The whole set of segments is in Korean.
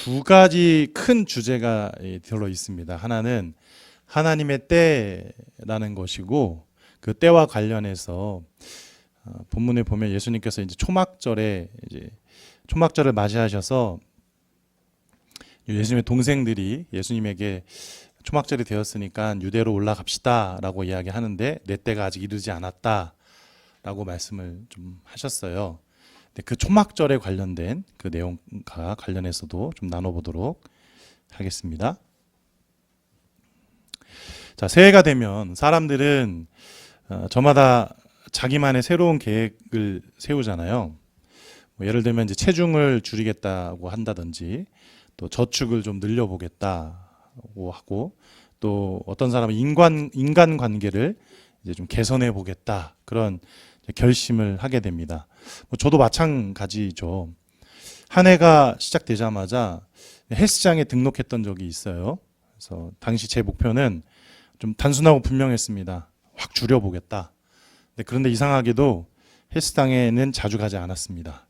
두 가지 큰 주제가 들어 있습니다. 하나는 하나님의 때라는 것이고, 그 때와 관련해서 본문에 보면 예수님께서 이제 초막절을 맞이하셔서 예수님의 동생들이 예수님에게 초막절이 되었으니까 유대로 올라갑시다라고 이야기하는데 내 때가 아직 이르지 않았다라고 말씀을 좀 하셨어요. 그 초막절에 관련된 그 내용과 관련해서도 좀 나눠보도록 하겠습니다. 자, 새해가 되면 사람들은 저마다 자기만의 새로운 계획을 세우잖아요. 뭐 예를 들면 이제 체중을 줄이겠다고 한다든지, 또 저축을 좀 늘려보겠다고 하고, 또 어떤 사람은 인간 관계를 이제 좀 개선해 보겠다, 그런 결심을 하게 됩니다. 뭐 저도 마찬가지죠. 한 해가 시작되자마자 헬스장에 등록했던 적이 있어요. 그래서 당시 제 목표는 좀 단순하고 분명했습니다. 확 줄여보겠다. 그런데 이상하게도 헬스장에는 자주 가지 않았습니다.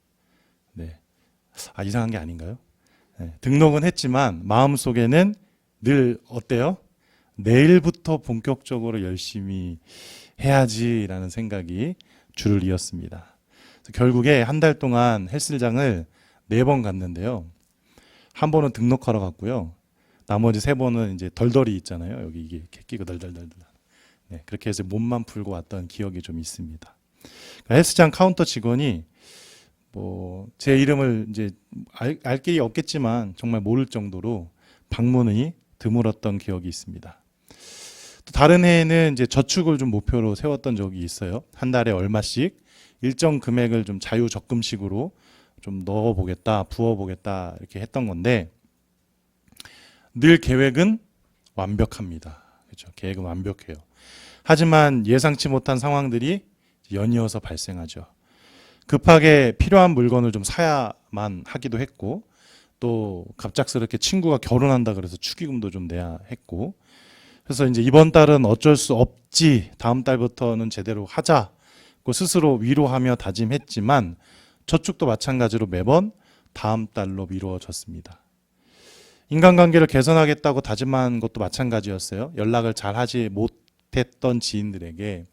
네. 이상한 게 아닌가요? 네. 등록은 했지만 마음속에는 늘 어때요? 내일부터 본격적으로 열심히 해야지라는 생각이 줄을 이었습니다. 결국에 한 달 동안 헬스장을 4번 갔는데요. 한 번은 등록하러 갔고요. 나머지 3번은 이제 덜덜이 있잖아요. 여기 이게 끼고 덜덜덜덜. 네, 그렇게 해서 몸만 풀고 왔던 기억이 좀 있습니다. 그러니까 헬스장 카운터 직원이 뭐 제 이름을 이제 알 길이 없겠지만 정말 모를 정도로 방문이 드물었던 기억이 있습니다. 또 다른 해에는 이제 저축을 좀 목표로 세웠던 적이 있어요. 한 달에 얼마씩 일정 금액을 좀 자유 적금식으로 좀 넣어보겠다, 부어보겠다 이렇게 했던 건데, 늘 계획은 완벽합니다. 그렇죠? 계획은 완벽해요. 하지만 예상치 못한 상황들이 연이어서 발생하죠. 급하게 필요한 물건을 좀 사야만 하기도 했고, 또 갑작스럽게 친구가 결혼한다 그래서 축의금도 좀 내야 했고, 그래서 이제 이번 달은 어쩔 수 없지, 다음 달부터는 제대로 하자고 스스로 위로하며 다짐했지만 저축도 마찬가지로 매번 다음 달로 미루어졌습니다. 인간관계를 개선하겠다고 다짐한 것도 마찬가지였어요. 연락을 잘 하지 못했던 지인들에게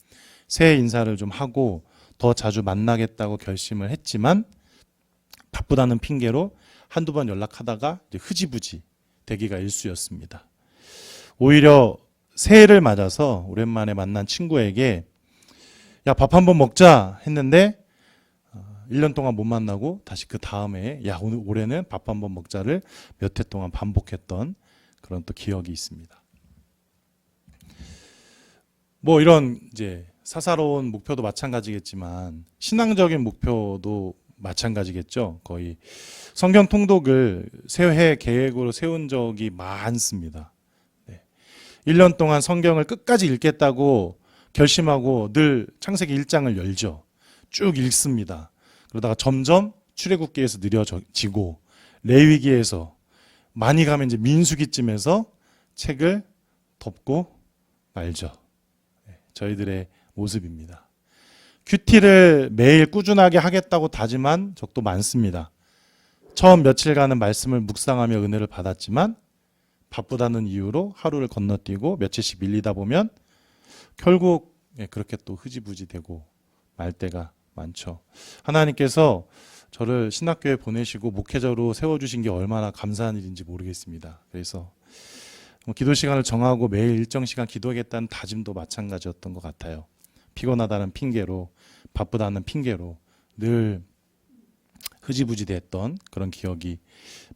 새해 인사를 좀 하고 더 자주 만나겠다고 결심을 했지만 바쁘다는 핑계로 한두 번 연락하다가 이제 흐지부지 되기가 일쑤였습니다. 오히려 새해를 맞아서 오랜만에 만난 친구에게 야, 밥 한번 먹자 했는데 1년 동안 못 만나고 다시 그 다음에 야, 올해는 밥 한번 먹자를 몇 해 동안 반복했던 그런 또 기억이 있습니다. 뭐 이런 이제 사사로운 목표도 마찬가지겠지만 신앙적인 목표도 마찬가지겠죠. 거의 성경 통독을 새해 계획으로 세운 적이 많습니다. 1년 동안 성경을 끝까지 읽겠다고 결심하고 늘 창세기 1장을 열죠. 쭉 읽습니다. 그러다가 점점 출애굽기에서 느려지고 레위기에서 많이 가면 이제 민수기쯤에서 책을 덮고 말죠. 저희들의 모습입니다. 큐티를 매일 꾸준하게 하겠다고 다짐한 적도 많습니다. 처음 며칠간은 말씀을 묵상하며 은혜를 받았지만 바쁘다는 이유로 하루를 건너뛰고 며칠씩 밀리다 보면 결국 그렇게 또 흐지부지 되고 말 때가 많죠. 하나님께서 저를 신학교에 보내시고 목회자로 세워주신 게 얼마나 감사한 일인지 모르겠습니다. 그래서 기도 시간을 정하고 매일 일정 시간 기도하겠다는 다짐도 마찬가지였던 것 같아요. 피곤하다는 핑계로, 바쁘다는 핑계로 늘 흐지부지 됐던 그런 기억이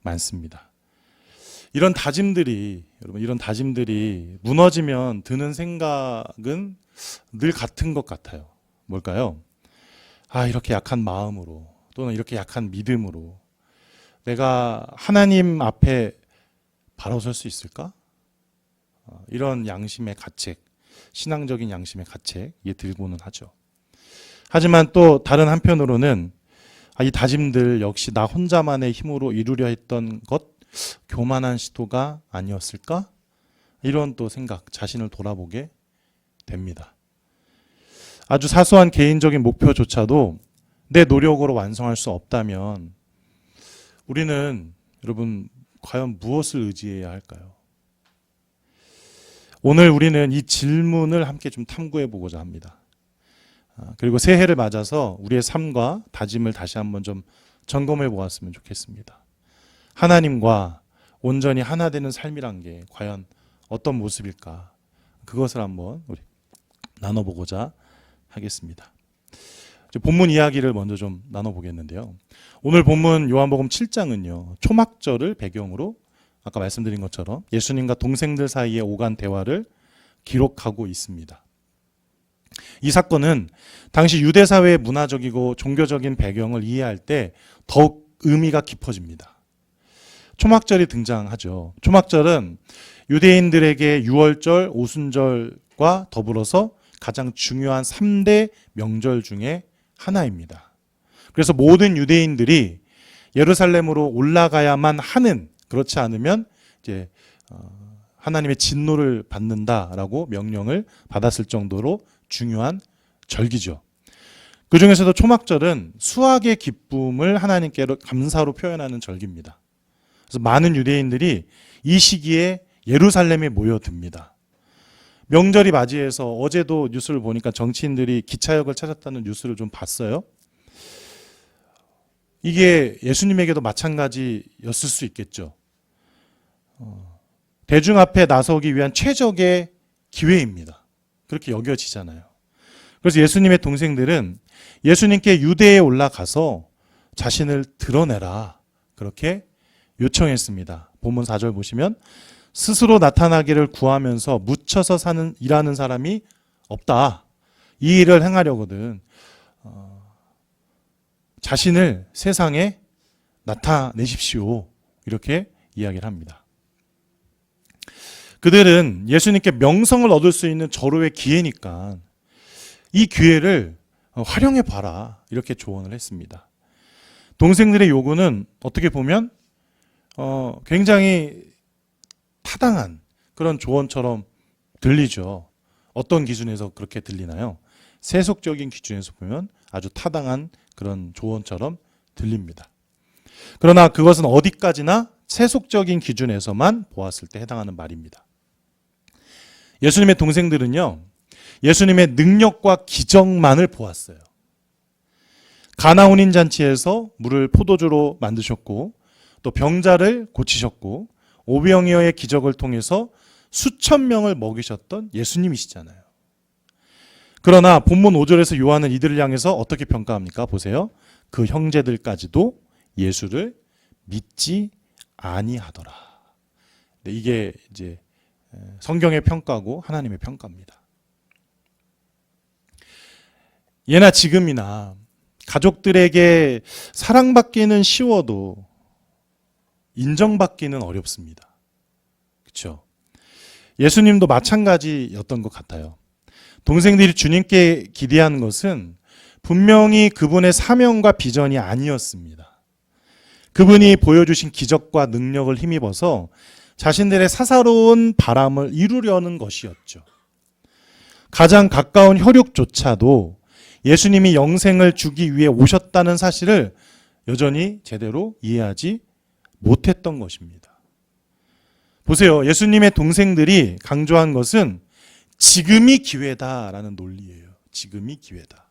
많습니다. 이런 다짐들이 무너지면 드는 생각은 늘 같은 것 같아요. 뭘까요? 이렇게 약한 마음으로 또는 이렇게 약한 믿음으로 내가 하나님 앞에 바로 설 수 있을까? 이런 양심의 가책, 신앙적인 양심의 가책, 이게 들고는 하죠. 하지만 또 다른 한편으로는 이 다짐들 역시 나 혼자만의 힘으로 이루려 했던 것, 교만한 시도가 아니었을까? 이런 또 생각, 자신을 돌아보게 됩니다. 아주 사소한 개인적인 목표조차도 내 노력으로 완성할 수 없다면 우리는 여러분 과연 무엇을 의지해야 할까요? 오늘 우리는 이 질문을 함께 좀 탐구해 보고자 합니다. 그리고 새해를 맞아서 우리의 삶과 다짐을 다시 한번 좀 점검해 보았으면 좋겠습니다. 하나님과 온전히 하나 되는 삶이란 게 과연 어떤 모습일까? 그것을 한번 우리 나눠보고자 하겠습니다. 본문 이야기를 먼저 좀 나눠보겠는데요. 오늘 본문 요한복음 7장은요. 초막절을 배경으로 아까 말씀드린 것처럼 예수님과 동생들 사이의 오간 대화를 기록하고 있습니다. 이 사건은 당시 유대 사회의 문화적이고 종교적인 배경을 이해할 때 더욱 의미가 깊어집니다. 초막절이 등장하죠. 초막절은 유대인들에게 유월절, 오순절과 더불어서 가장 중요한 3대 명절 중에 하나입니다. 그래서 모든 유대인들이 예루살렘으로 올라가야만 하는, 그렇지 않으면 이제 하나님의 진노를 받는다라고 명령을 받았을 정도로 중요한 절기죠. 그 중에서도 초막절은 수확의 기쁨을 하나님께 감사로 표현하는 절기입니다. 그래서 많은 유대인들이 이 시기에 예루살렘에 모여듭니다. 명절이 맞이해서 어제도 뉴스를 보니까 정치인들이 기차역을 찾았다는 뉴스를 좀 봤어요. 이게 예수님에게도 마찬가지였을 수 있겠죠. 대중 앞에 나서기 위한 최적의 기회입니다. 그렇게 여겨지잖아요. 그래서 예수님의 동생들은 예수님께 유대에 올라가서 자신을 드러내라, 그렇게 요청했습니다. 본문 4절 보시면 스스로 나타나기를 구하면서 묻혀서 일하는 사람이 없다. 이 일을 행하려거든 자신을 세상에 나타내십시오. 이렇게 이야기를 합니다. 그들은 예수님께 명성을 얻을 수 있는 절호의 기회니까 이 기회를 활용해 봐라, 이렇게 조언을 했습니다. 동생들의 요구는 어떻게 보면 굉장히 타당한 그런 조언처럼 들리죠. 어떤 기준에서 그렇게 들리나요? 세속적인 기준에서 보면 아주 타당한 그런 조언처럼 들립니다. 그러나 그것은 어디까지나 세속적인 기준에서만 보았을 때 해당하는 말입니다. 예수님의 동생들은요, 예수님의 능력과 기적만을 보았어요. 가나 혼인 잔치에서 물을 포도주로 만드셨고, 또 병자를 고치셨고, 오병이어의 기적을 통해서 수천 명을 먹이셨던 예수님이시잖아요. 그러나 본문 5절에서 요한은 이들을 향해서 어떻게 평가합니까? 보세요. 그 형제들까지도 예수를 믿지 아니하더라. 이게 이제 성경의 평가고 하나님의 평가입니다. 예나 지금이나 가족들에게 사랑받기는 쉬워도 인정받기는 어렵습니다. 그렇죠? 예수님도 마찬가지였던 것 같아요. 동생들이 주님께 기대한 것은 분명히 그분의 사명과 비전이 아니었습니다. 그분이 보여주신 기적과 능력을 힘입어서 자신들의 사사로운 바람을 이루려는 것이었죠. 가장 가까운 혈육조차도 예수님이 영생을 주기 위해 오셨다는 사실을 여전히 제대로 이해하지 못했던 것입니다. 보세요. 예수님의 동생들이 강조한 것은 지금이 기회다라는 논리예요. 지금이 기회다.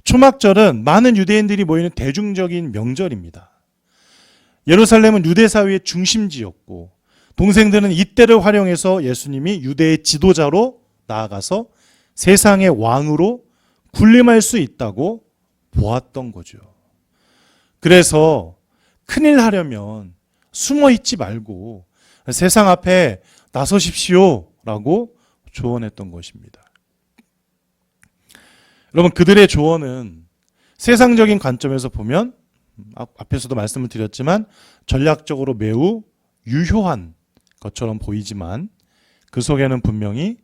초막절은 많은 유대인들이 모이는 대중적인 명절입니다. 예루살렘은 유대 사회의 중심지였고, 동생들은 이때를 활용해서 예수님이 유대의 지도자로 나아가서 세상의 왕으로 군림할 수 있다고 보았던 거죠. 그래서 큰일 하려면 숨어 있지 말고 세상 앞에 나서십시오 라고 조언했던 것입니다. 여러분, 그들의 조언은 세상적인 관점에서 보면 앞에서도 말씀을 드렸지만 전략적으로 매우 유효한 것처럼 보이지만 그 속에는 분명히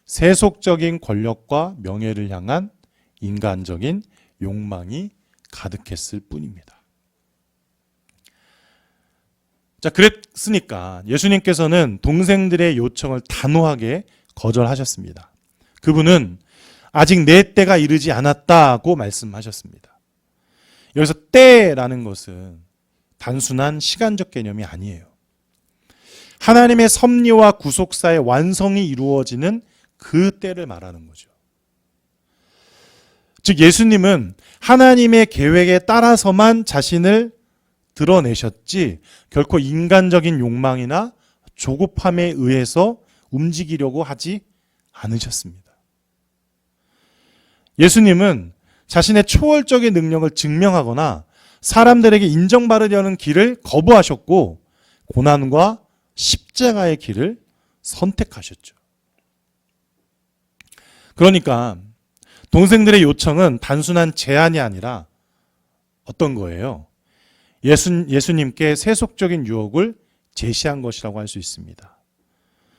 세속적인 권력과 명예를 향한 인간적인 욕망이 가득했을 뿐입니다. 자, 그랬으니까 예수님께서는 동생들의 요청을 단호하게 거절하셨습니다. 그분은 아직 내 때가 이르지 않았다고 말씀하셨습니다. 여기서 때라는 것은 단순한 시간적 개념이 아니에요. 하나님의 섭리와 구속사의 완성이 이루어지는 그 때를 말하는 거죠. 즉 예수님은 하나님의 계획에 따라서만 자신을 드러내셨지 결코 인간적인 욕망이나 조급함에 의해서 움직이려고 하지 않으셨습니다. 예수님은 자신의 초월적인 능력을 증명하거나 사람들에게 인정받으려는 길을 거부하셨고 고난과 십자가의 길을 선택하셨죠. 그러니까 동생들의 요청은 단순한 제안이 아니라 어떤 거예요? 예수님께 세속적인 유혹을 제시한 것이라고 할 수 있습니다.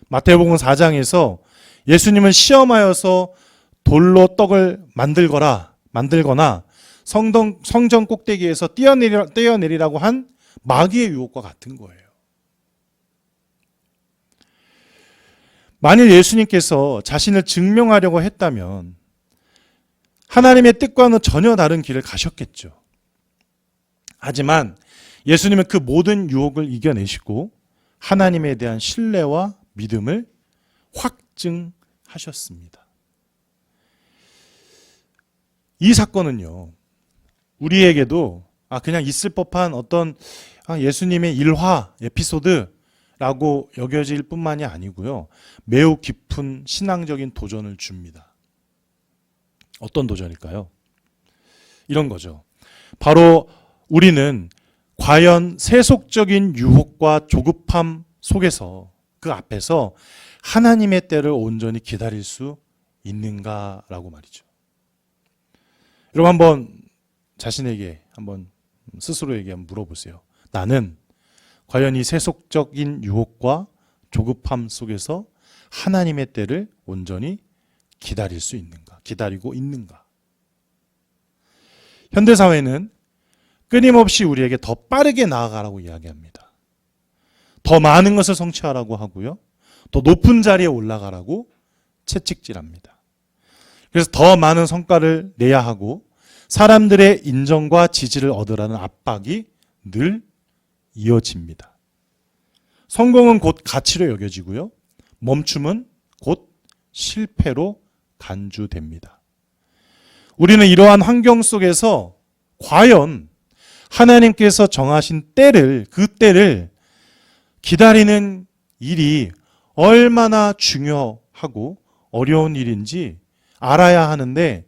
마태복음 4장에서 예수님은 시험하여서 돌로 떡을 만들거나 성전 꼭대기에서 떼어내리라고 한 마귀의 유혹과 같은 거예요. 만일 예수님께서 자신을 증명하려고 했다면 하나님의 뜻과는 전혀 다른 길을 가셨겠죠. 하지만 예수님은 그 모든 유혹을 이겨내시고 하나님에 대한 신뢰와 믿음을 확증하셨습니다. 이 사건은요, 우리에게도 그냥 있을 법한 어떤 예수님의 일화, 에피소드라고 여겨질 뿐만이 아니고요, 매우 깊은 신앙적인 도전을 줍니다. 어떤 도전일까요? 이런 거죠. 바로 우리는 과연 세속적인 유혹과 조급함 속에서 그 앞에서 하나님의 때를 온전히 기다릴 수 있는가라고 말이죠. 여러분 한번 자신에게 스스로에게 한번 물어보세요. 나는 과연 이 세속적인 유혹과 조급함 속에서 하나님의 때를 온전히 기다릴 수 있는가? 기다리고 있는가? 현대사회는 끊임없이 우리에게 더 빠르게 나아가라고 이야기합니다. 더 많은 것을 성취하라고 하고요. 더 높은 자리에 올라가라고 채찍질합니다. 그래서 더 많은 성과를 내야 하고 사람들의 인정과 지지를 얻으라는 압박이 늘 이어집니다. 성공은 곧 가치로 여겨지고요. 멈춤은 곧 실패로 간주됩니다. 우리는 이러한 환경 속에서 과연 하나님께서 정하신 그 때를 기다리는 일이 얼마나 중요하고 어려운 일인지 알아야 하는데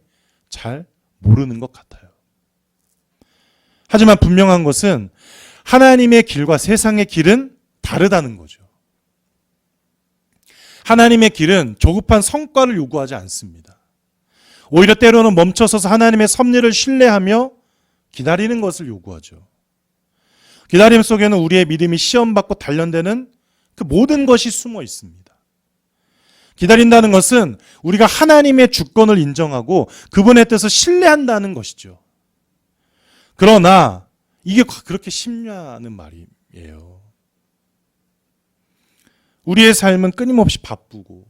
잘 모르는 것 같아요. 하지만 분명한 것은 하나님의 길과 세상의 길은 다르다는 거죠. 하나님의 길은 조급한 성과를 요구하지 않습니다. 오히려 때로는 멈춰서서 하나님의 섭리를 신뢰하며 기다리는 것을 요구하죠. 기다림 속에는 우리의 믿음이 시험받고 단련되는 그 모든 것이 숨어 있습니다. 기다린다는 것은 우리가 하나님의 주권을 인정하고 그분의 뜻을 신뢰한다는 것이죠. 그러나 이게 그렇게 쉽냐는 말이에요. 우리의 삶은 끊임없이 바쁘고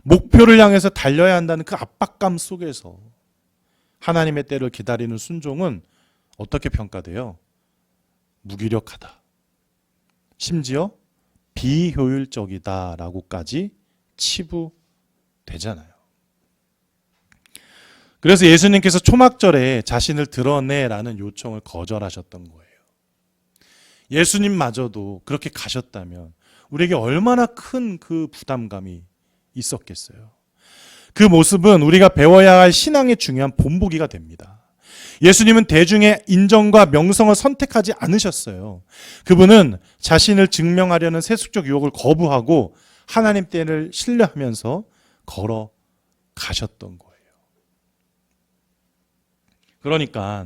목표를 향해서 달려야 한다는 그 압박감 속에서 하나님의 때를 기다리는 순종은 어떻게 평가돼요? 무기력하다. 심지어 비효율적이다라고까지 치부되잖아요. 그래서 예수님께서 초막절에 자신을 드러내라는 요청을 거절하셨던 거예요. 예수님마저도 그렇게 가셨다면 우리에게 얼마나 큰 그 부담감이 있었겠어요. 그 모습은 우리가 배워야 할 신앙의 중요한 본보기가 됩니다. 예수님은 대중의 인정과 명성을 선택하지 않으셨어요. 그분은 자신을 증명하려는 세속적 유혹을 거부하고 하나님 때를 신뢰하면서 걸어가셨던 거예요. 그러니까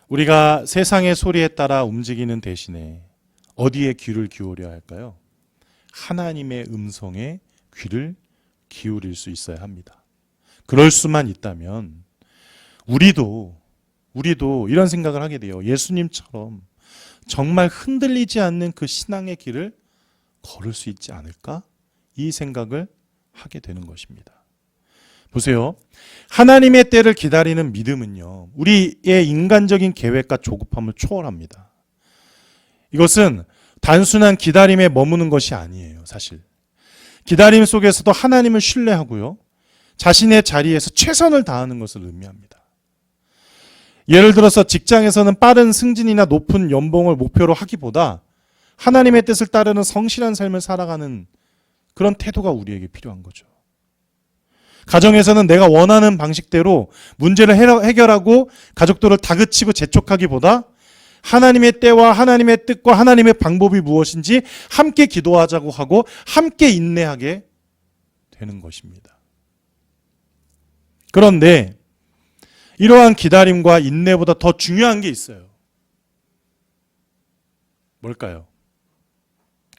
우리가 세상의 소리에 따라 움직이는 대신에 어디에 귀를 기울여야 할까요? 하나님의 음성에 귀를 기울일 수 있어야 합니다. 그럴 수만 있다면 우리도 이런 생각을 하게 돼요. 예수님처럼 정말 흔들리지 않는 그 신앙의 길을 걸을 수 있지 않을까? 이 생각을 하게 되는 것입니다. 보세요. 하나님의 때를 기다리는 믿음은요, 우리의 인간적인 계획과 조급함을 초월합니다. 이것은 단순한 기다림에 머무는 것이 아니에요, 사실. 기다림 속에서도 하나님을 신뢰하고요, 자신의 자리에서 최선을 다하는 것을 의미합니다. 예를 들어서 직장에서는 빠른 승진이나 높은 연봉을 목표로 하기보다 하나님의 뜻을 따르는 성실한 삶을 살아가는 그런 태도가 우리에게 필요한 거죠. 가정에서는 내가 원하는 방식대로 문제를 해결하고 가족들을 다그치고 재촉하기보다 하나님의 때와 하나님의 뜻과 하나님의 방법이 무엇인지 함께 기도하자고 하고 함께 인내하게 되는 것입니다. 그런데 이러한 기다림과 인내보다 더 중요한 게 있어요. 뭘까요?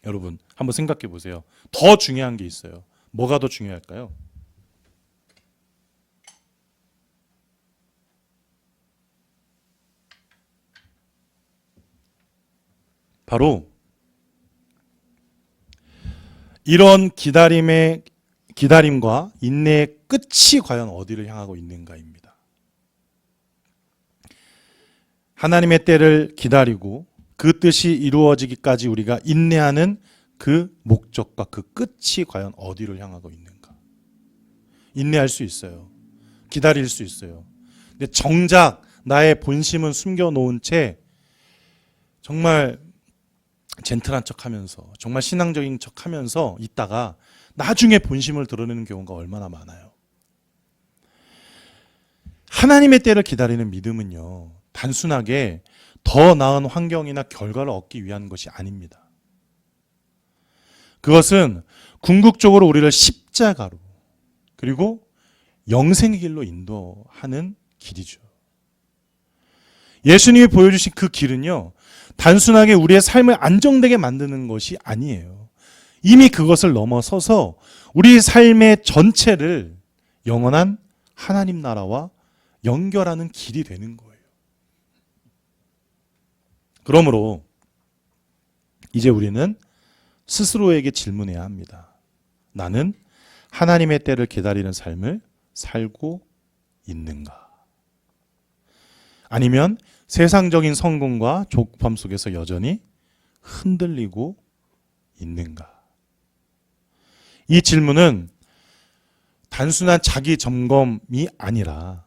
여러분, 한번 생각해 보세요. 더 중요한 게 있어요. 뭐가 더 중요할까요? 바로 이런 기다림과 인내의 끝이 과연 어디를 향하고 있는가입니다. 하나님의 때를 기다리고 그 뜻이 이루어지기까지 우리가 인내하는 그 목적과 그 끝이 과연 어디를 향하고 있는가. 인내할 수 있어요. 기다릴 수 있어요. 근데 정작 나의 본심은 숨겨놓은 채 정말 젠틀한 척하면서, 정말 신앙적인 척하면서 있다가 나중에 본심을 드러내는 경우가 얼마나 많아요. 하나님의 때를 기다리는 믿음은요, 단순하게 더 나은 환경이나 결과를 얻기 위한 것이 아닙니다. 그것은 궁극적으로 우리를 십자가로, 그리고 영생의 길로 인도하는 길이죠. 예수님이 보여주신 그 길은요, 단순하게 우리의 삶을 안정되게 만드는 것이 아니에요. 이미 그것을 넘어서서 우리 삶의 전체를 영원한 하나님 나라와 연결하는 길이 되는 거예요. 그러므로 이제 우리는 스스로에게 질문해야 합니다. 나는 하나님의 때를 기다리는 삶을 살고 있는가? 아니면 세상적인 성공과 조급함 속에서 여전히 흔들리고 있는가? 이 질문은 단순한 자기 점검이 아니라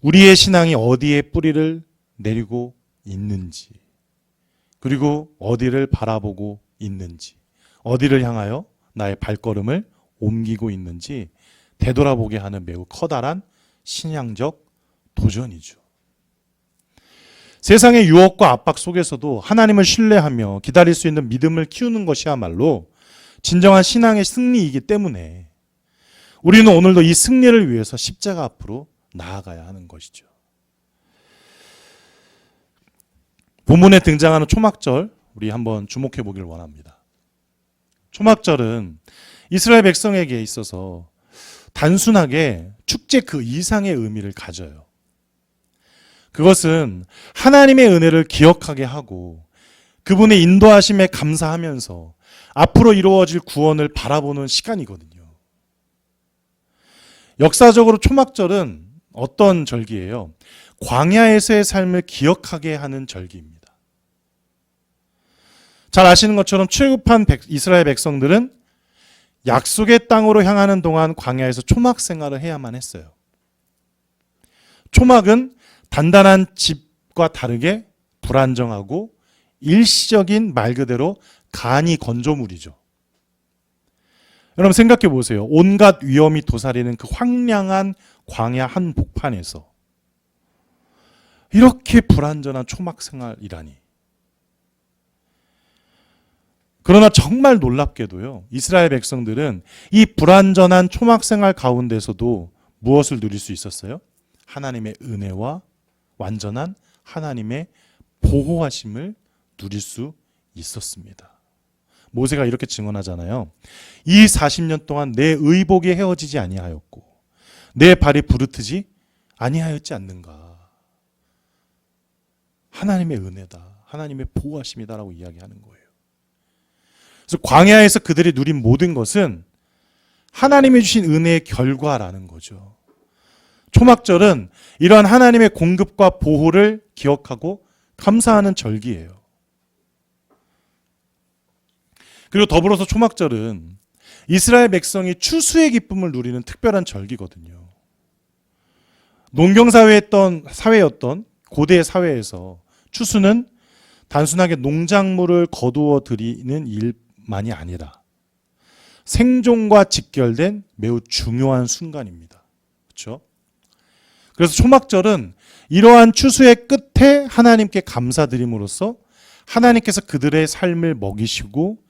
우리의 신앙이 어디에 뿌리를 내리고 있는지, 그리고 어디를 바라보고 있는지, 어디를 향하여 나의 발걸음을 옮기고 있는지 되돌아보게 하는 매우 커다란 신앙적 도전이죠. 세상의 유혹과 압박 속에서도 하나님을 신뢰하며 기다릴 수 있는 믿음을 키우는 것이야말로 진정한 신앙의 승리이기 때문에 우리는 오늘도 이 승리를 위해서 십자가 앞으로 나아가야 하는 것이죠. 본문에 등장하는 초막절, 우리 한번 주목해 보기를 원합니다. 초막절은 이스라엘 백성에게 있어서 단순하게 축제 그 이상의 의미를 가져요. 그것은 하나님의 은혜를 기억하게 하고 그분의 인도하심에 감사하면서 앞으로 이루어질 구원을 바라보는 시간이거든요. 역사적으로 초막절은 어떤 절기예요? 광야에서의 삶을 기억하게 하는 절기입니다. 잘 아시는 것처럼 출애굽한 이스라엘 백성들은 약속의 땅으로 향하는 동안 광야에서 초막 생활을 해야만 했어요. 초막은 단단한 집과 다르게 불안정하고 일시적인 말 그대로 간이 건조물이죠. 여러분 생각해 보세요. 온갖 위험이 도사리는 그 황량한 광야 한복판에서 이렇게 불안전한 초막 생활이라니. 그러나 정말 놀랍게도요, 이스라엘 백성들은 이 불안전한 초막 생활 가운데서도 무엇을 누릴 수 있었어요? 하나님의 은혜와 완전한 하나님의 보호하심을 누릴 수 있었습니다. 모세가 이렇게 증언하잖아요. 이 40년 동안 내 의복이 헤어지지 아니하였고 내 발이 부르트지 아니하였지 않는가. 하나님의 은혜다. 하나님의 보호하심이다라고 이야기하는 거예요. 그래서 광야에서 그들이 누린 모든 것은 하나님이 주신 은혜의 결과라는 거죠. 초막절은 이러한 하나님의 공급과 보호를 기억하고 감사하는 절기예요. 그리고 더불어서 초막절은 이스라엘 백성이 추수의 기쁨을 누리는 특별한 절기거든요. 사회였던 고대 사회에서 추수는 단순하게 농작물을 거두어 들이는 일만이 아니라 생존과 직결된 매우 중요한 순간입니다. 그렇죠? 그래서 초막절은 이러한 추수의 끝에 하나님께 감사드림으로써 하나님께서 그들의 삶을 먹이시고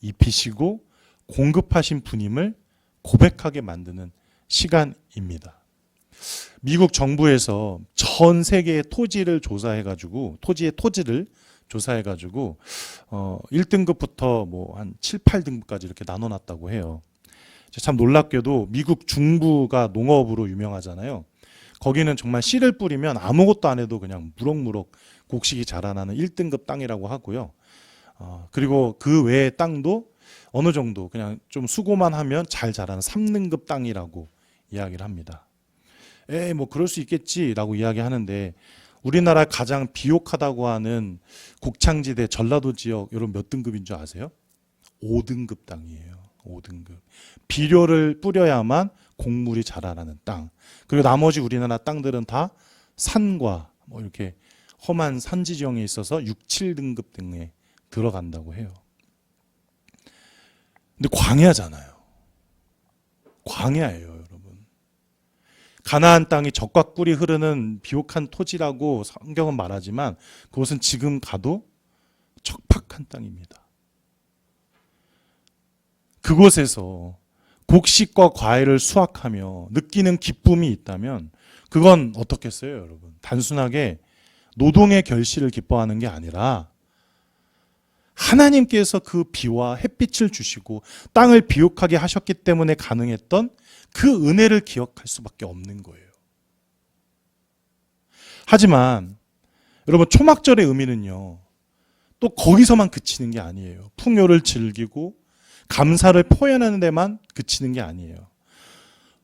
입히시고 공급하신 분임을 고백하게 만드는 시간입니다. 미국 정부에서 전 세계의 토지의 토지를 조사해가지고 1등급부터 뭐 한 7, 8등급까지 이렇게 나눠놨다고 해요. 참 놀랍게도 미국 중부가 농업으로 유명하잖아요. 거기는 정말 씨를 뿌리면 아무것도 안 해도 그냥 무럭무럭 곡식이 자라나는 1등급 땅이라고 하고요. 그리고 그 외의 땅도 어느 정도 그냥 좀 수고만 하면 잘 자라는 3등급 땅이라고 이야기를 합니다. 뭐 그럴 수 있겠지라고 이야기하는데 우리나라 가장 비옥하다고 하는 곡창지대 전라도 지역 여러분 몇 등급인 줄 아세요? 5등급 땅이에요. 5등급. 비료를 뿌려야만 곡물이 자라나는 땅. 그리고 나머지 우리나라 땅들은 다 산과 뭐 이렇게 험한 산지 지형에 있어서 6, 7등급 등에 들어간다고 해요. 근데 광야잖아요. 광야예요, 여러분. 가나안 땅이 젖과 꿀이 흐르는 비옥한 토지라고 성경은 말하지만 그것은 지금 가도 척박한 땅입니다. 그곳에서 곡식과 과일을 수확하며 느끼는 기쁨이 있다면 그건 어떻겠어요, 여러분? 단순하게 노동의 결실을 기뻐하는 게 아니라 하나님께서 그 비와 햇빛을 주시고 땅을 비옥하게 하셨기 때문에 가능했던 그 은혜를 기억할 수밖에 없는 거예요. 하지만 여러분 초막절의 의미는요, 또 거기서만 그치는 게 아니에요. 풍요를 즐기고 감사를 표현하는 데만 그치는 게 아니에요.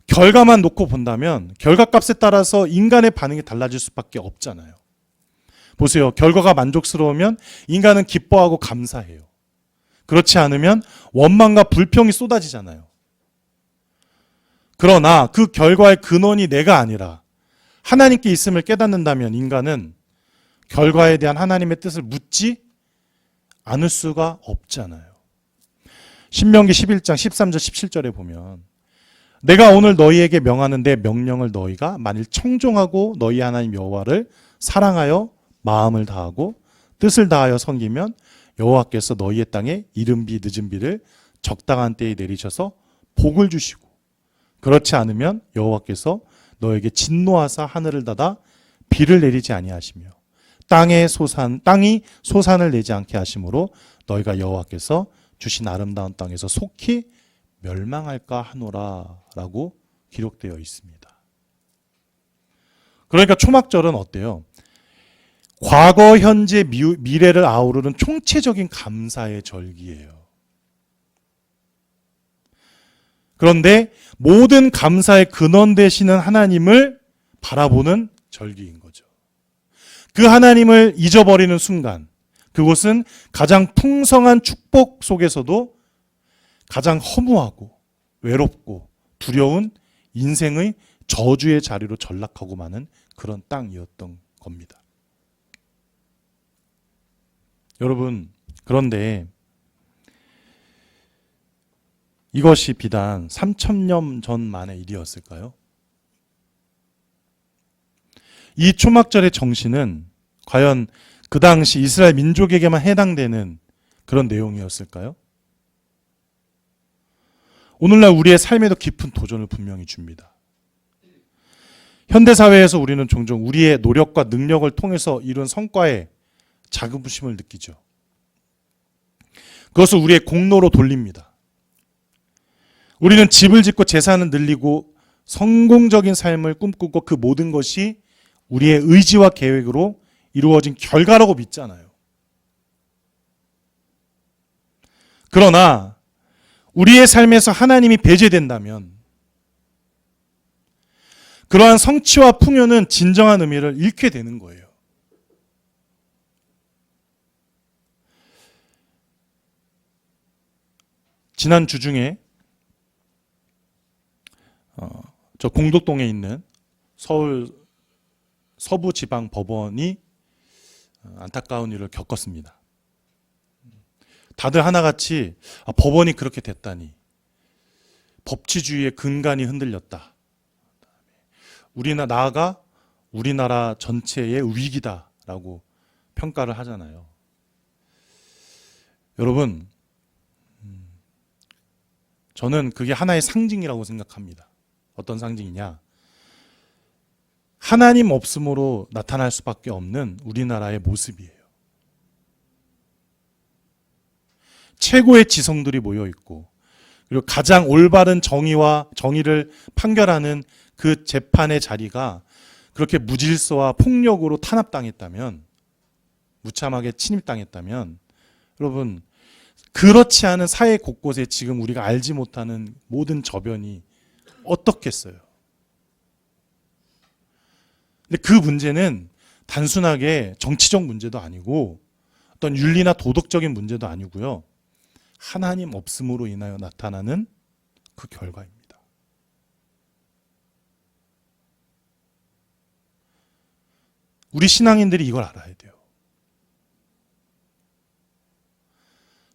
결과만 놓고 본다면 결과값에 따라서 인간의 반응이 달라질 수밖에 없잖아요. 보세요. 결과가 만족스러우면 인간은 기뻐하고 감사해요. 그렇지 않으면 원망과 불평이 쏟아지잖아요. 그러나 그 결과의 근원이 내가 아니라 하나님께 있음을 깨닫는다면 인간은 결과에 대한 하나님의 뜻을 묻지 않을 수가 없잖아요. 신명기 11장 13절 17절에 보면 내가 오늘 너희에게 명하는 내 명령을 너희가 만일 청종하고 너희 하나님 여호와를 사랑하여 마음을 다하고 뜻을 다하여 섬기면 여호와께서 너희의 땅에 이른 비 늦은 비를 적당한 때에 내리셔서 복을 주시고 그렇지 않으면 여호와께서 너에게 진노하사 하늘을 닫아 비를 내리지 아니하시며 땅이 소산을 내지 않게 하심으로 너희가 여호와께서 주신 아름다운 땅에서 속히 멸망할까 하노라라고 기록되어 있습니다. 그러니까 초막절은 어때요? 과거, 현재, 미래를 아우르는 총체적인 감사의 절기예요. 그런데 모든 감사의 근원 되시는 하나님을 바라보는 절기인 거죠. 그 하나님을 잊어버리는 순간 그곳은 가장 풍성한 축복 속에서도 가장 허무하고 외롭고 두려운 인생의 저주의 자리로 전락하고 마는 그런 땅이었던 겁니다. 여러분, 그런데 이것이 비단 3,000년 전만의 일이었을까요? 이 초막절의 정신은 과연 그 당시 이스라엘 민족에게만 해당되는 그런 내용이었을까요? 오늘날 우리의 삶에도 깊은 도전을 분명히 줍니다. 현대사회에서 우리는 종종 우리의 노력과 능력을 통해서 이룬 성과에 자긍심을 느끼죠. 그것을 우리의 공로로 돌립니다. 우리는 집을 짓고 재산을 늘리고 성공적인 삶을 꿈꾸고 그 모든 것이 우리의 의지와 계획으로 이루어진 결과라고 믿잖아요. 그러나 우리의 삶에서 하나님이 배제된다면 그러한 성취와 풍요는 진정한 의미를 잃게 되는 거예요. 지난 주 중에 저 공덕동에 있는 서울 서부지방법원이 안타까운 일을 겪었습니다. 다들 하나같이 법원이 그렇게 됐다니, 법치주의의 근간이 흔들렸다, 나아가 우리나라 전체의 위기다라고 평가를 하잖아요. 여러분, 저는 그게 하나의 상징이라고 생각합니다. 어떤 상징이냐? 하나님 없음으로 나타날 수밖에 없는 우리나라의 모습이에요. 최고의 지성들이 모여 있고, 그리고 가장 올바른 정의를 판결하는 그 재판의 자리가 그렇게 무질서와 폭력으로 탄압당했다면, 무참하게 침입당했다면, 여러분, 그렇지 않은 사회 곳곳에 지금 우리가 알지 못하는 모든 저변이 어떻겠어요? 근데 그 문제는 단순하게 정치적 문제도 아니고 어떤 윤리나 도덕적인 문제도 아니고요. 하나님 없음으로 인하여 나타나는 그 결과입니다. 우리 신앙인들이 이걸 알아야 돼요.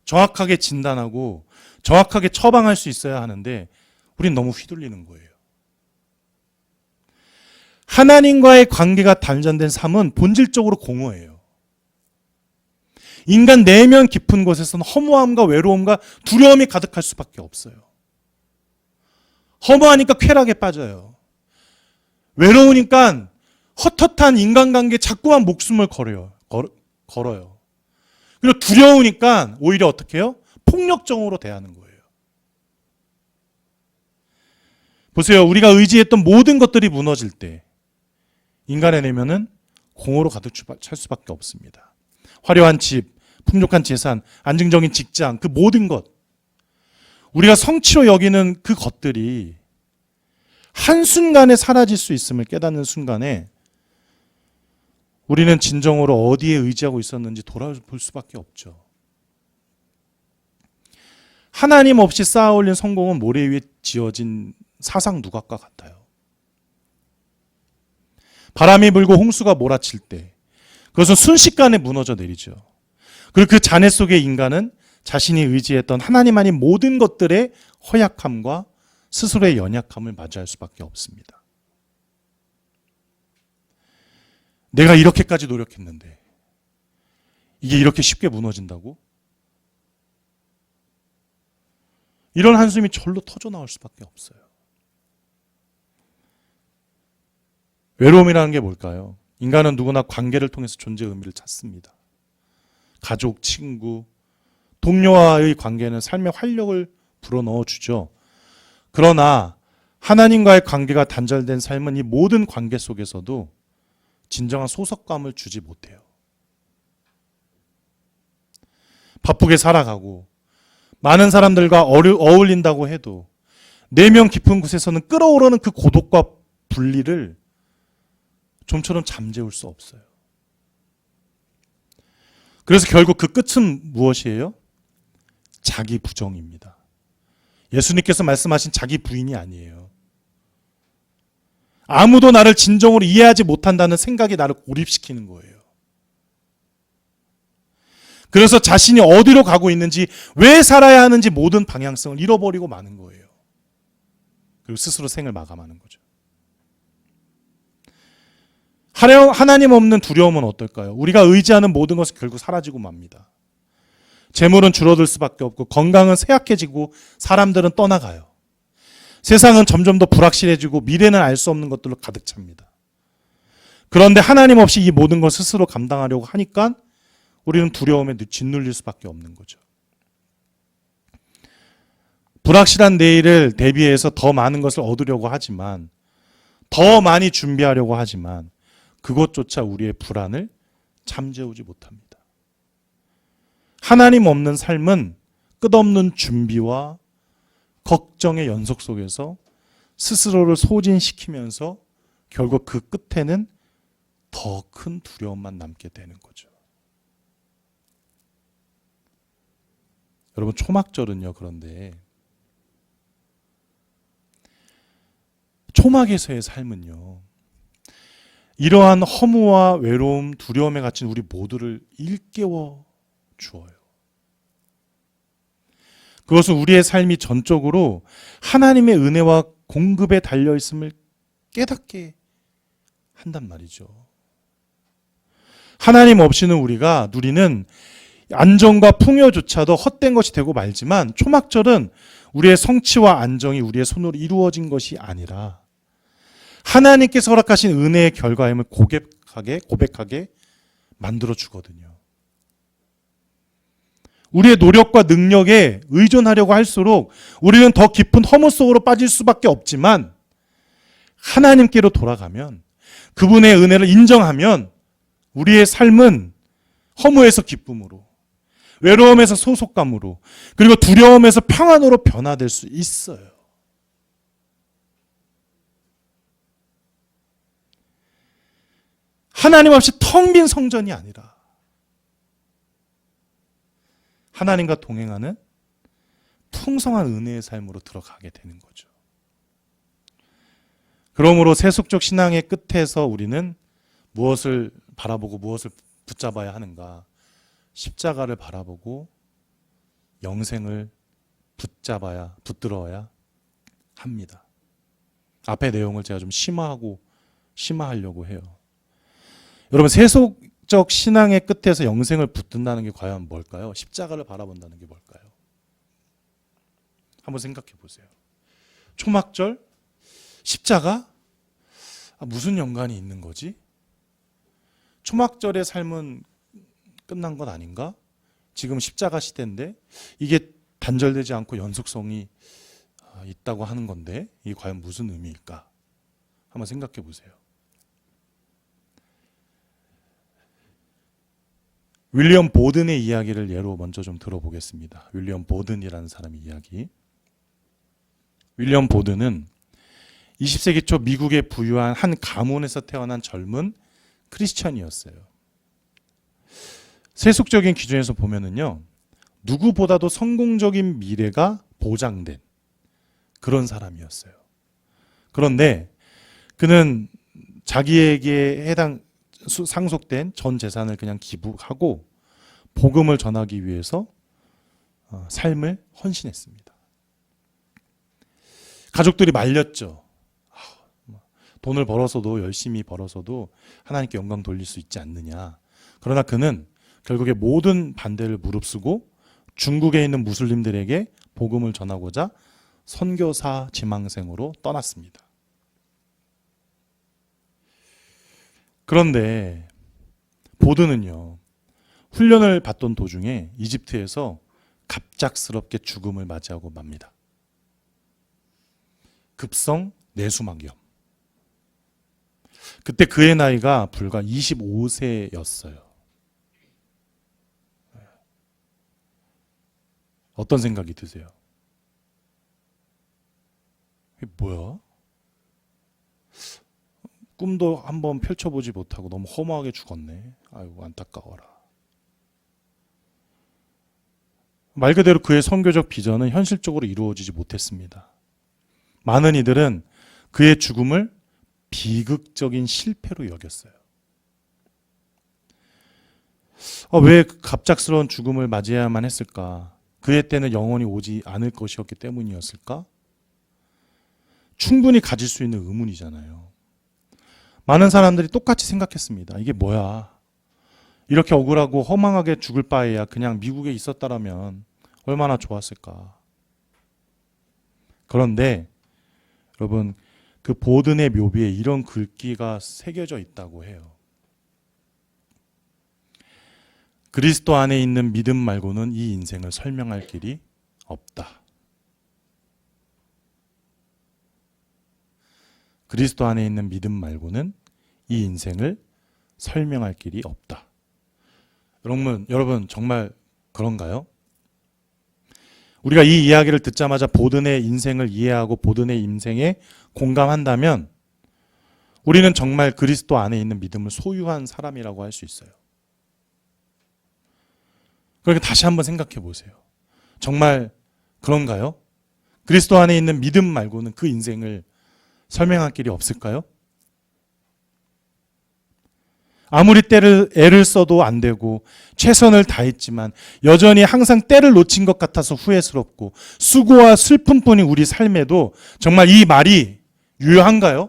정확하게 진단하고 정확하게 처방할 수 있어야 하는데 우린 너무 휘둘리는 거예요. 하나님과의 관계가 단절된 삶은 본질적으로 공허해요. 인간 내면 깊은 곳에서는 허무함과 외로움과 두려움이 가득할 수밖에 없어요. 허무하니까 쾌락에 빠져요. 외로우니까 헛헛한 인간관계에 자꾸만 목숨을 걸어요. 그리고 두려우니까 오히려 어떻게 해요? 폭력적으로 대하는 거예요. 보세요. 우리가 의지했던 모든 것들이 무너질 때 인간의 내면은 공허로 가득 찰 수밖에 없습니다. 화려한 집, 풍족한 재산, 안정적인 직장, 그 모든 것, 우리가 성취로 여기는 그 것들이 한순간에 사라질 수 있음을 깨닫는 순간에 우리는 진정으로 어디에 의지하고 있었는지 돌아볼 수밖에 없죠. 하나님 없이 쌓아 올린 성공은 모래 위에 지어진 사상 누각과 같아요. 바람이 불고 홍수가 몰아칠 때 그것은 순식간에 무너져 내리죠. 그리고 그 잔해 속의 인간은 자신이 의지했던 하나님 아닌 모든 것들의 허약함과 스스로의 연약함을 맞이할 수밖에 없습니다. 내가 이렇게까지 노력했는데 이게 이렇게 쉽게 무너진다고? 이런 한숨이 절로 터져 나올 수밖에 없어요. 외로움이라는 게 뭘까요? 인간은 누구나 관계를 통해서 존재의 의미를 찾습니다. 가족, 친구, 동료와의 관계는 삶의 활력을 불어넣어 주죠. 그러나 하나님과의 관계가 단절된 삶은 이 모든 관계 속에서도 진정한 소속감을 주지 못해요. 바쁘게 살아가고 많은 사람들과 어울린다고 해도 내면 깊은 곳에서는 끓어오르는 그 고독과 분리를 좀처럼 잠재울 수 없어요. 그래서 결국 그 끝은 무엇이에요? 자기 부정입니다. 예수님께서 말씀하신 자기 부인이 아니에요. 아무도 나를 진정으로 이해하지 못한다는 생각이 나를 고립시키는 거예요. 그래서 자신이 어디로 가고 있는지, 왜 살아야 하는지 모든 방향성을 잃어버리고 마는 거예요. 그리고 스스로 생을 마감하는 거죠. 하나님 없는 두려움은 어떨까요? 우리가 의지하는 모든 것은 결국 사라지고 맙니다. 재물은 줄어들 수밖에 없고 건강은 쇠약해지고 사람들은 떠나가요. 세상은 점점 더 불확실해지고 미래는 알 수 없는 것들로 가득 찹니다. 그런데 하나님 없이 이 모든 걸 스스로 감당하려고 하니까 우리는 두려움에 짓눌릴 수밖에 없는 거죠. 불확실한 내일을 대비해서 더 많은 것을 얻으려고 하지만, 더 많이 준비하려고 하지만 그것조차 우리의 불안을 잠재우지 못합니다. 하나님 없는 삶은 끝없는 준비와 걱정의 연속 속에서 스스로를 소진시키면서 결국 그 끝에는 더 큰 두려움만 남게 되는 거죠. 여러분 초막절은요. 그런데 초막에서의 삶은요. 이러한 허무와 외로움, 두려움에 갇힌 우리 모두를 일깨워 주어요. 그것은 우리의 삶이 전적으로 하나님의 은혜와 공급에 달려 있음을 깨닫게 한단 말이죠. 하나님 없이는 우리가 누리는 안정과 풍요조차도 헛된 것이 되고 말지만 초막절은 우리의 성취와 안정이 우리의 손으로 이루어진 것이 아니라 하나님께서 허락하신 은혜의 결과임을 고백하게 만들어 주거든요. 우리의 노력과 능력에 의존하려고 할수록 우리는 더 깊은 허무 속으로 빠질 수밖에 없지만 하나님께로 돌아가면 그분의 은혜를 인정하면 우리의 삶은 허무에서 기쁨으로, 외로움에서 소속감으로, 그리고 두려움에서 평안으로 변화될 수 있어요. 하나님 없이 텅 빈 성전이 아니라 하나님과 동행하는 풍성한 은혜의 삶으로 들어가게 되는 거죠. 그러므로 세속적 신앙의 끝에서 우리는 무엇을 바라보고 무엇을 붙잡아야 하는가? 십자가를 바라보고 영생을 붙들어야 합니다. 앞의 내용을 제가 좀 심화하려고 해요. 여러분, 세속적 신앙의 끝에서 영생을 붙든다는 게 과연 뭘까요? 십자가를 바라본다는 게 뭘까요? 한번 생각해 보세요. 초막절? 십자가? 무슨 연관이 있는 거지? 초막절의 삶은 끝난 건 아닌가? 지금 십자가 시대인데 이게 단절되지 않고 연속성이 있다고 하는 건데 이게 과연 무슨 의미일까? 한번 생각해 보세요. 윌리엄 보든의 이야기를 예로 먼저 좀 들어보겠습니다. 윌리엄 보든이라는 사람의 이야기. 윌리엄 보든은 20세기 초 미국의 부유한 한 가문에서 태어난 젊은 크리스천이었어요. 세속적인 기준에서 보면은요, 누구보다도 성공적인 미래가 보장된 그런 사람이었어요. 그런데 그는 자기에게 상속된 전 재산을 그냥 기부하고 복음을 전하기 위해서 삶을 헌신했습니다. 가족들이 말렸죠. 돈을 벌어서도 열심히 벌어서도 하나님께 영광 돌릴 수 있지 않느냐. 그러나 그는 결국에 모든 반대를 무릅쓰고 중국에 있는 무슬림들에게 복음을 전하고자 선교사 지망생으로 떠났습니다. 그런데 보드는요, 훈련을 받던 도중에 이집트에서 갑작스럽게 죽음을 맞이하고 맙니다. 급성 뇌수막염. 그때 그의 나이가 불과 25세였어요. 어떤 생각이 드세요? 이게 뭐야? 꿈도 한번 펼쳐보지 못하고 너무 허무하게 죽었네. 아이고 안타까워라. 말 그대로 그의 선교적 비전은 현실적으로 이루어지지 못했습니다. 많은 이들은 그의 죽음을 비극적인 실패로 여겼어요. 왜 갑작스러운 죽음을 맞이해야만 했을까? 그의 때는 영원히 오지 않을 것이었기 때문이었을까? 충분히 가질 수 있는 의문이잖아요. 많은 사람들이 똑같이 생각했습니다. 이게 뭐야? 이렇게 억울하고 허망하게 죽을 바에야 그냥 미국에 있었다라면 얼마나 좋았을까? 그런데 여러분, 그 보든의 묘비에 이런 글귀가 새겨져 있다고 해요. 그리스도 안에 있는 믿음 말고는 이 인생을 설명할 길이 없다. 그리스도 안에 있는 믿음 말고는 이 인생을 설명할 길이 없다. 여러분 정말 그런가요? 우리가 이 이야기를 듣자마자 보든의 인생을 이해하고 보든의 인생에 공감한다면 우리는 정말 그리스도 안에 있는 믿음을 소유한 사람이라고 할 수 있어요. 그러니까 다시 한번 생각해 보세요. 정말 그런가요? 그리스도 안에 있는 믿음 말고는 그 인생을 설명할 길이 없을까요? 아무리 애를 써도 안 되고 최선을 다했지만 여전히 항상 때를 놓친 것 같아서 후회스럽고 수고와 슬픔뿐인 우리 삶에도 정말 이 말이 유효한가요?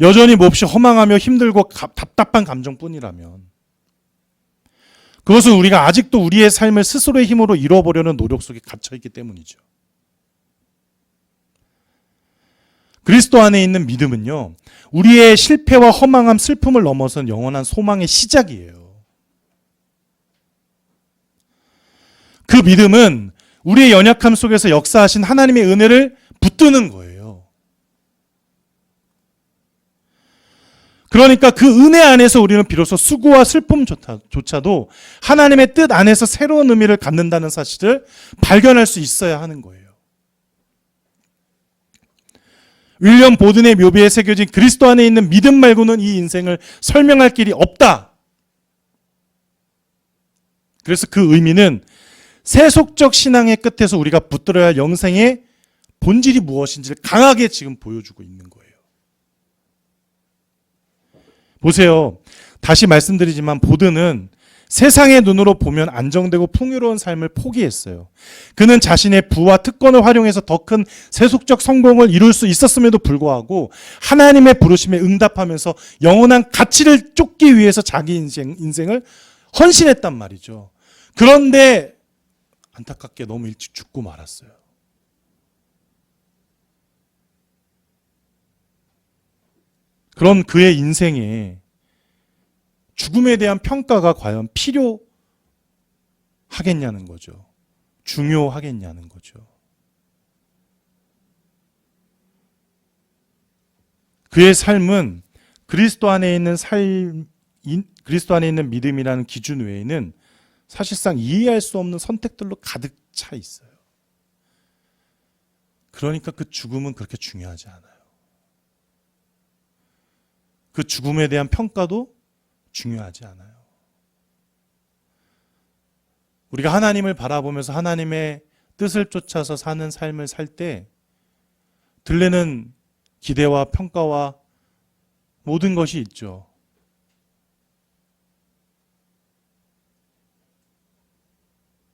여전히 몹시 허망하며 힘들고 답답한 감정뿐이라면 그것은 우리가 아직도 우리의 삶을 스스로의 힘으로 이뤄보려는 노력 속에 갇혀있기 때문이죠. 그리스도 안에 있는 믿음은요, 우리의 실패와 허망함, 슬픔을 넘어선 영원한 소망의 시작이에요. 그 믿음은 우리의 연약함 속에서 역사하신 하나님의 은혜를 붙드는 거예요. 그러니까 그 은혜 안에서 우리는 비로소 수고와 슬픔조차도 하나님의 뜻 안에서 새로운 의미를 갖는다는 사실을 발견할 수 있어야 하는 거예요. 윌리엄 보든의 묘비에 새겨진 그리스도 안에 있는 믿음 말고는 이 인생을 설명할 길이 없다. 그래서 그 의미는 세속적 신앙의 끝에서 우리가 붙들어야 할 영생의 본질이 무엇인지를 강하게 지금 보여주고 있는 거예요. 보세요. 다시 말씀드리지만 보든은 세상의 눈으로 보면 안정되고 풍요로운 삶을 포기했어요. 그는 자신의 부와 특권을 활용해서 더 큰 세속적 성공을 이룰 수 있었음에도 불구하고 하나님의 부르심에 응답하면서 영원한 가치를 쫓기 위해서 자기 인생을 헌신했단 말이죠. 그런데 안타깝게 너무 일찍 죽고 말았어요. 그런 그의 인생에 죽음에 대한 평가가 과연 필요하겠냐는 거죠. 중요하겠냐는 거죠. 그의 삶은 그리스도 안에 있는 그리스도 안에 있는 믿음이라는 기준 외에는 사실상 이해할 수 없는 선택들로 가득 차 있어요. 그러니까 그 죽음은 그렇게 중요하지 않아요. 그 죽음에 대한 평가도 중요하지 않아요. 우리가 하나님을 바라보면서 하나님의 뜻을 쫓아서 사는 삶을 살 때 들리는 기대와 평가와 모든 것이 있죠.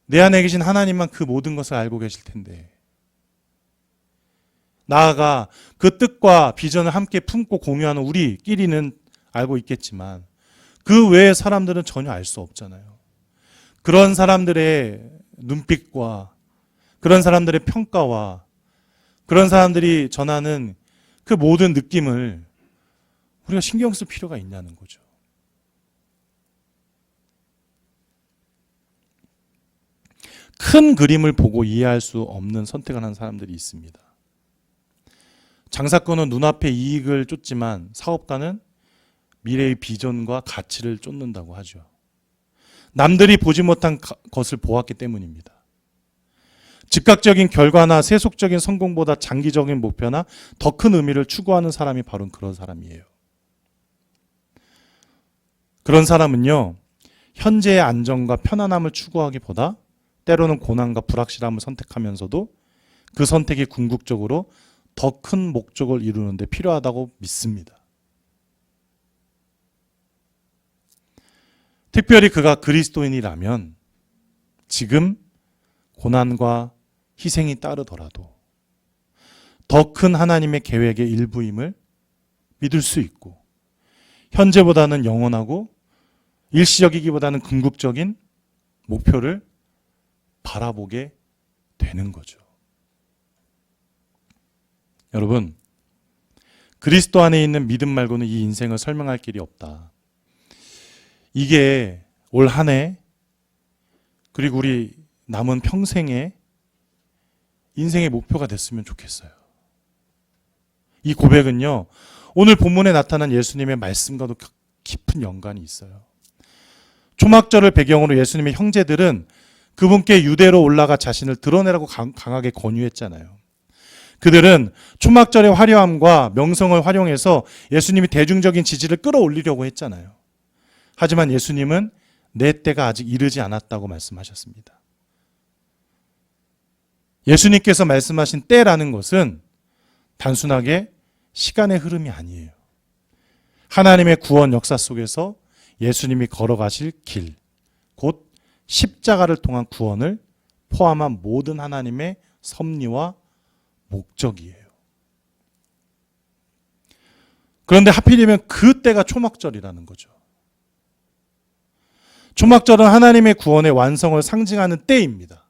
내 안에 계신 하나님만 그 모든 것을 알고 계실 텐데 나아가 그 뜻과 비전을 함께 품고 공유하는 우리끼리는 알고 있겠지만 그 외의 사람들은 전혀 알 수 없잖아요. 그런 사람들의 눈빛과 그런 사람들의 평가와 그런 사람들이 전하는 그 모든 느낌을 우리가 신경 쓸 필요가 있냐는 거죠. 큰 그림을 보고 이해할 수 없는 선택을 하는 사람들이 있습니다. 장사꾼은 눈앞의 이익을 쫓지만 사업가는 미래의 비전과 가치를 쫓는다고 하죠. 남들이 보지 못한 것을 보았기 때문입니다. 즉각적인 결과나 세속적인 성공보다 장기적인 목표나 더 큰 의미를 추구하는 사람이 바로 그런 사람이에요. 그런 사람은요, 현재의 안정과 편안함을 추구하기보다 때로는 고난과 불확실함을 선택하면서도 그 선택이 궁극적으로 더 큰 목적을 이루는 데 필요하다고 믿습니다. 특별히 그가 그리스도인이라면 지금 고난과 희생이 따르더라도 더 큰 하나님의 계획의 일부임을 믿을 수 있고 현재보다는 영원하고 일시적이기보다는 궁극적인 목표를 바라보게 되는 거죠. 여러분, 그리스도 안에 있는 믿음 말고는 이 인생을 설명할 길이 없다. 이게 올 한 해 그리고 우리 남은 평생의 인생의 목표가 됐으면 좋겠어요. 이 고백은요, 오늘 본문에 나타난 예수님의 말씀과도 깊은 연관이 있어요. 초막절을 배경으로 예수님의 형제들은 그분께 유대로 올라가 자신을 드러내라고 강하게 권유했잖아요. 그들은 초막절의 화려함과 명성을 활용해서 예수님이 대중적인 지지를 끌어올리려고 했잖아요. 하지만 예수님은 내 때가 아직 이르지 않았다고 말씀하셨습니다. 예수님께서 말씀하신 때라는 것은 단순하게 시간의 흐름이 아니에요. 하나님의 구원 역사 속에서 예수님이 걸어가실 길, 곧 십자가를 통한 구원을 포함한 모든 하나님의 섭리와 목적이에요. 그런데 하필이면 그 때가 초막절이라는 거죠. 초막절은 하나님의 구원의 완성을 상징하는 때입니다.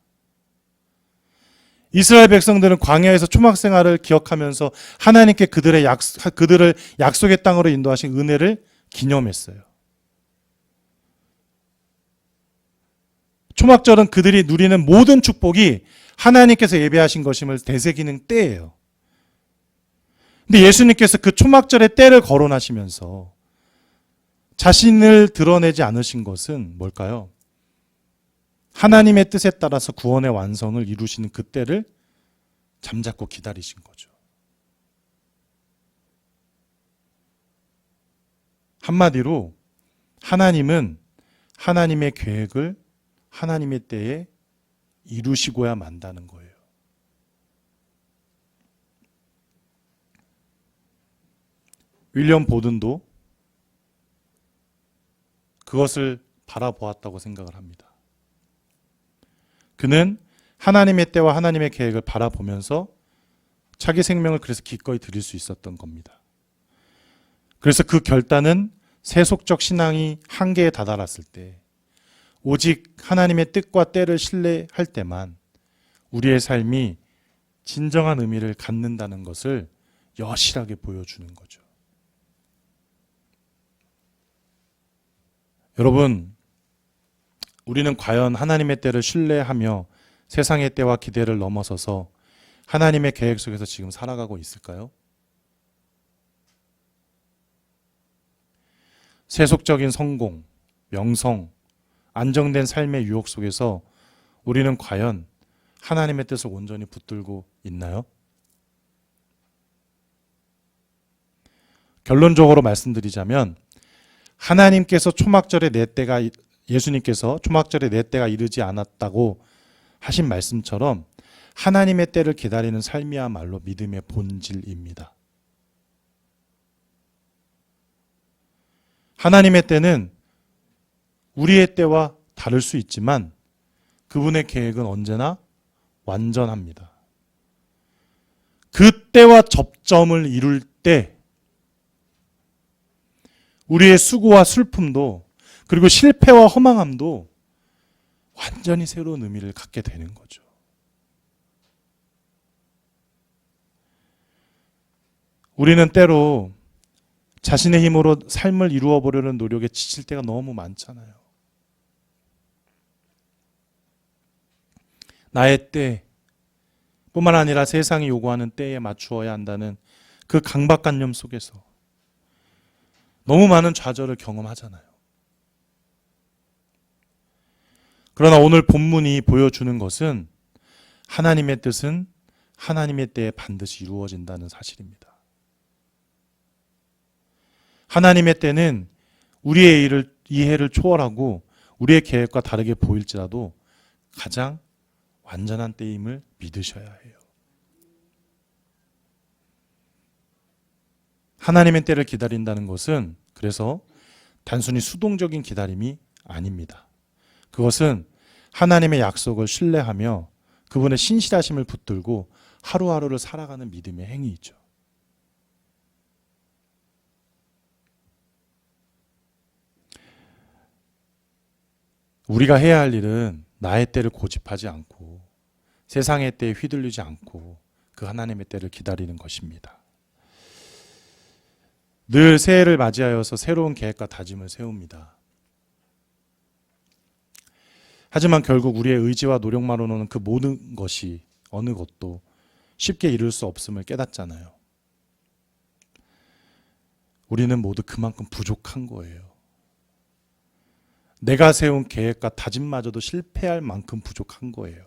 이스라엘 백성들은 광야에서 초막 생활을 기억하면서 하나님께 그들을 약속의 땅으로 인도하신 은혜를 기념했어요. 초막절은 그들이 누리는 모든 축복이 하나님께서 예배하신 것임을 되새기는 때예요. 근데 예수님께서 그 초막절의 때를 거론하시면서 자신을 드러내지 않으신 것은 뭘까요? 하나님의 뜻에 따라서 구원의 완성을 이루시는 그 때를 잠자코 기다리신 거죠. 한마디로 하나님은 하나님의 계획을 하나님의 때에 이루시고야 만다는 거예요. 윌리엄 보든도 그것을 바라보았다고 생각을 합니다. 그는 하나님의 때와 하나님의 계획을 바라보면서 자기 생명을 그래서 기꺼이 드릴 수 있었던 겁니다. 그래서 그 결단은 세속적 신앙이 한계에 다다랐을 때 오직 하나님의 뜻과 때를 신뢰할 때만 우리의 삶이 진정한 의미를 갖는다는 것을 여실하게 보여주는 거죠. 여러분, 우리는 과연 하나님의 때를 신뢰하며 세상의 때와 기대를 넘어서서 하나님의 계획 속에서 지금 살아가고 있을까요? 세속적인 성공, 명성, 안정된 삶의 유혹 속에서 우리는 과연 하나님의 뜻을 온전히 붙들고 있나요? 결론적으로 말씀드리자면 하나님께서 예수님께서 초막절에 내 때가 이르지 않았다고 하신 말씀처럼 하나님의 때를 기다리는 삶이야말로 믿음의 본질입니다. 하나님의 때는 우리의 때와 다를 수 있지만 그분의 계획은 언제나 완전합니다. 그 때와 접점을 이룰 때 우리의 수고와 슬픔도 그리고 실패와 허망함도 완전히 새로운 의미를 갖게 되는 거죠. 우리는 때로 자신의 힘으로 삶을 이루어 보려는 노력에 지칠 때가 너무 많잖아요. 나의 때뿐만 아니라 세상이 요구하는 때에 맞추어야 한다는 그 강박관념 속에서 너무 많은 좌절을 경험하잖아요. 그러나 오늘 본문이 보여주는 것은 하나님의 뜻은 하나님의 때에 반드시 이루어진다는 사실입니다. 하나님의 때는 우리의 이해를 초월하고 우리의 계획과 다르게 보일지라도 가장 완전한 때임을 믿으셔야 해요. 하나님의 때를 기다린다는 것은 그래서 단순히 수동적인 기다림이 아닙니다. 그것은 하나님의 약속을 신뢰하며 그분의 신실하심을 붙들고 하루하루를 살아가는 믿음의 행위이죠. 우리가 해야 할 일은 나의 때를 고집하지 않고 세상의 때에 휘둘리지 않고 그 하나님의 때를 기다리는 것입니다. 늘 새해를 맞이하여서 새로운 계획과 다짐을 세웁니다. 하지만 결국 우리의 의지와 노력만으로는 그 모든 것이 어느 것도 쉽게 이룰 수 없음을 깨닫잖아요. 우리는 모두 그만큼 부족한 거예요. 내가 세운 계획과 다짐마저도 실패할 만큼 부족한 거예요.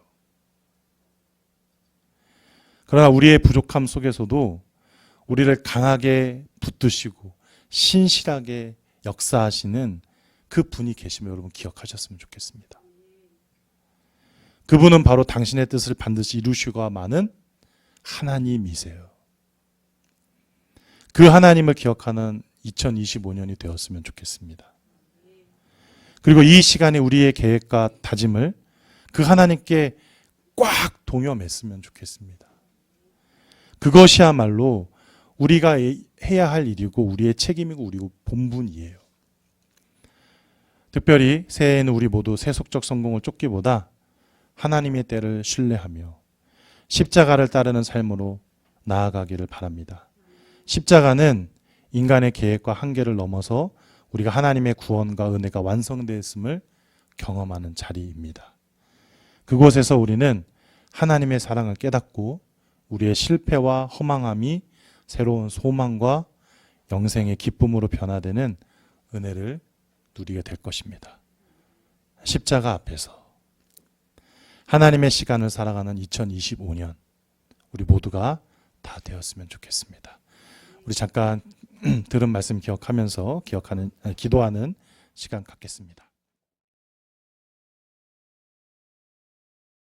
그러나 우리의 부족함 속에서도 우리를 강하게 붙드시고 신실하게 역사하시는 그 분이 계심을 여러분 기억하셨으면 좋겠습니다. 그분은 바로 당신의 뜻을 반드시 이루시고만은 하나님이세요. 그 하나님을 기억하는 2025년이 되었으면 좋겠습니다. 그리고 이 시간에 우리의 계획과 다짐을 그 하나님께 꽉 동여맸으면 좋겠습니다. 그것이야말로 우리가 해야 할 일이고 우리의 책임이고 우리고 본분이에요. 특별히 새해에는 우리 모두 세속적 성공을 쫓기보다 하나님의 때를 신뢰하며 십자가를 따르는 삶으로 나아가기를 바랍니다. 십자가는 인간의 계획과 한계를 넘어서 우리가 하나님의 구원과 은혜가 완성되었음을 경험하는 자리입니다. 그곳에서 우리는 하나님의 사랑을 깨닫고 우리의 실패와 허망함이 새로운 소망과 영생의 기쁨으로 변화되는 은혜를 누리게 될 것입니다. 십자가 앞에서 하나님의 시간을 살아가는 2025년 우리 모두가 다 되었으면 좋겠습니다. 우리 잠깐 들은 말씀 기억하면서 기도하는 시간 갖겠습니다.